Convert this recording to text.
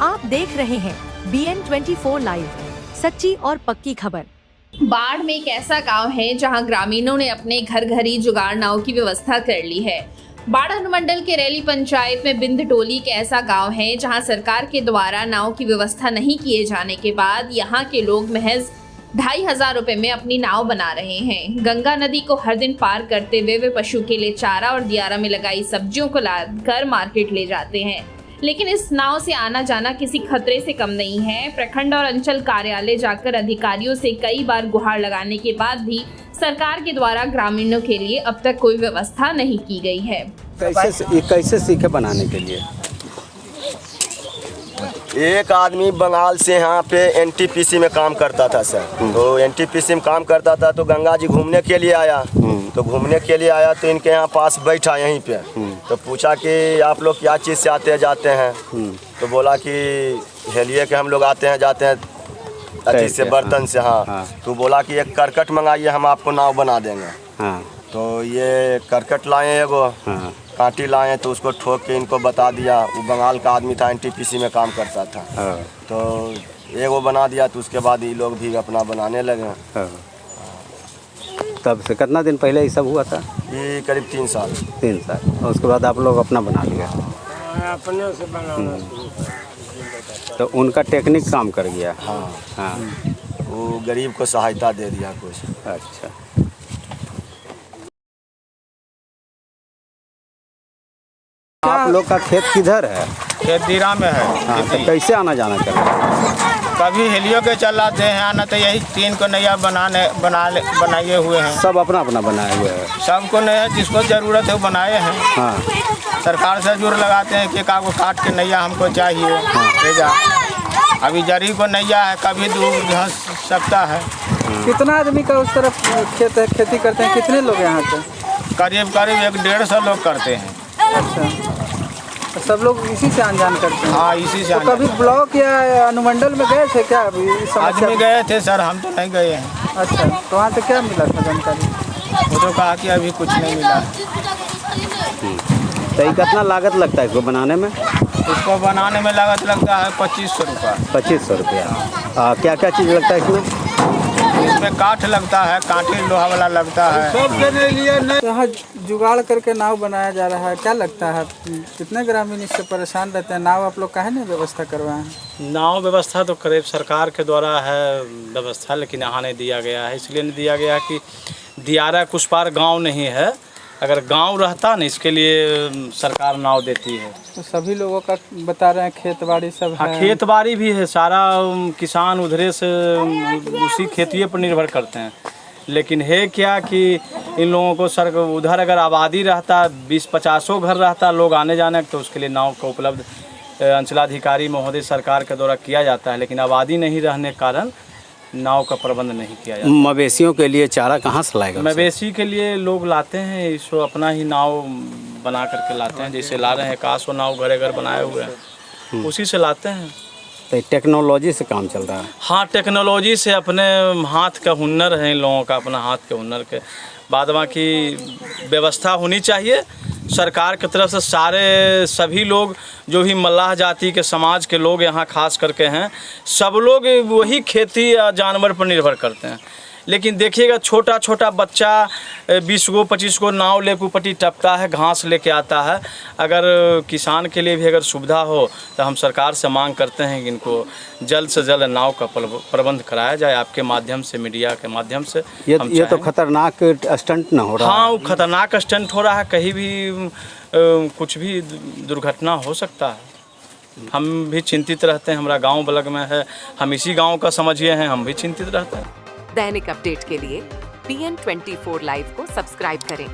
आप देख रहे हैं BN24 लाइव, सच्ची और पक्की खबर। बाढ़ में एक ऐसा गांव है जहां ग्रामीणों ने अपने घर घर ही जुगाड़ नाव की व्यवस्था कर ली है। बाढ़ अनुमंडल के रैली पंचायत में बिंद टोली एक ऐसा गांव है जहां सरकार के द्वारा नाव की व्यवस्था नहीं किए जाने के बाद यहां के लोग महज 2,500 रुपए में अपनी नाव बना रहे हैं। गंगा नदी को हर दिन पार करते हुए वे पशु के लिए चारा और दियारा में लगाई सब्जियों को लाकर मार्केट ले जाते हैं, लेकिन इस नाव से आना जाना किसी खतरे से कम नहीं है। प्रखंड और अंचल कार्यालय जाकर अधिकारियों से कई बार गुहार लगाने के बाद भी सरकार के द्वारा ग्रामीणों के लिए अब तक कोई व्यवस्था नहीं की गई है। कैसे सीखे बनाने के लिए? एक आदमी बंगाल से यहाँ पे NTPC में काम करता था सर। तो NTPC में काम करता था तो गंगा जी घूमने के लिए आया। तो घूमने के लिए आया तो इनके यहाँ पास बैठा यहीं पे। तो पूछा कि आप लोग क्या चीज़ से आते जाते हैं? तो बोला कि हेलिए के हम लोग आते हैं जाते हैं अथी से बर्तन से। हाँ। तो बोला कि एक करकट मंगाइए, हम आपको नाव बना देंगे। तो ये करकट लाए एगो, कांटी लाए तो उसको ठोक के इनको बता दिया। वो बंगाल का आदमी था, NTPC में काम करता था। तो एगो बना दिया तो उसके बाद ये लोग भी अपना बनाने लगे। तब से कितना दिन पहले ये सब हुआ था? ये करीब 3 साल। 3 साल। और उसके बाद आप लोग अपना बना लिया? अपने से बनाना शुरू कर। तो उनका टेक्निक काम कर गया? हाँ। वो गरीब को सहायता दे दिया कुछ। अच्छा। आप लोग का खेत किधर है? खेत दीरा में है। हाँ, तो कैसे आना जाना कर रहे हैं? कभी हेलियो के चलाते हैं, आना तो यही 3 को नैया बनाए हुए हैं। सब अपना अपना बनाए हुए हैं? सबको नया जिसको ज़रूरत है वो बनाए हैं। हाँ। सरकार से जुड़ लगाते हैं कि कागो काट के नैया हमको चाहिए। भेजा अभी जरी को नैया है, कभी दूर धंस सकता है। कितना आदमी का उस तरफ खेत है, खेती करते हैं? कितने लोग यहाँ पे? करीब 150 लोग करते हैं। अच्छा, तो सब लोग इसी से अनजान करते हैं? हाँ, इसी से। तो कभी ब्लॉक या अनुमंडल में गए थे क्या? आदमी गए थे सर, हम तो नहीं गए हैं। अच्छा, तो वहाँ से क्या मिला था जानकारी? वो तो कहा कि अभी कुछ नहीं मिला। तो ये कितना लागत लगता है इसको बनाने में? इसको बनाने में लागत लगता है 2500 रुपये। 2500 रुपया। क्या क्या चीज़ लगता है इसमें? इसमें काठ लगता है, कांटी लोहा वाला लगता है। यहाँ जुगाड़ करके नाव बनाया जा रहा है, क्या लगता है कितने ग्रामीण इससे परेशान रहते हैं? नाव आप लोग काहे नहीं व्यवस्था करवाए हैं? नाव व्यवस्था तो करीब सरकार के द्वारा है व्यवस्था, लेकिन यहाँ नहीं दिया गया है। इसलिए नहीं दिया गया कि दियारा कुछ पार गाँव नहीं है। अगर गांव रहता ना, इसके लिए सरकार नाव देती है। तो सभी लोगों का बता रहे हैं खेत बाड़ी सब हाँ, है। खेत बाड़ी भी है, सारा किसान उधरे से उसी खेती पर निर्भर करते हैं। लेकिन है क्या कि इन लोगों को सर उधर अगर आबादी रहता, 20-50 घर रहता लोग आने जाने, तो उसके लिए नाव का उपलब्ध अंचलाधिकारी महोदय सरकार के द्वारा किया जाता है। लेकिन आबादी नहीं रहने के कारण नाव का प्रबंध नहीं किया जाता। मवेशियों के लिए चारा कहाँ से लाएगा? मवेशी के लिए लोग लाते हैं, इसको अपना ही नाव बना करके लाते हैं। जैसे ला रहे हैं 100 नाव घरे घर बनाए हुए हैं, उसी से लाते हैं। तो टेक्नोलॉजी से काम चल रहा है? हाँ, टेक्नोलॉजी से, अपने हाथ का हुनर है इन लोगों का, अपना हाथ के हुनर के बाद बाकी व्यवस्था होनी चाहिए सरकार की तरफ से। सभी लोग जो भी मल्लाह जाति के समाज के लोग यहाँ खास करके हैं, सब लोग वही खेती या जानवर पर निर्भर करते हैं। लेकिन देखिएगा छोटा छोटा बच्चा 20 को 25 को नाव लेकर पट्टी टपका है, घास लेके आता है। अगर किसान के लिए भी अगर सुविधा हो तो हम सरकार से मांग करते हैं कि इनको जल्द से जल्द नाव का प्रबंध कराया जाए आपके माध्यम से, मीडिया के माध्यम से। ये तो खतरनाक स्टंट ना हो रहा? हाँ, वो खतरनाक स्टंट हो रहा है। कहीं भी कुछ भी दुर्घटना हो सकता है। हम भी चिंतित रहते हैं, हमारा गांव बलग में है, हम इसी गांव का समझिए हैं, हम भी चिंतित रहते हैं। दैनिक अपडेट के लिए BN24 लाइव को सब्सक्राइब करें।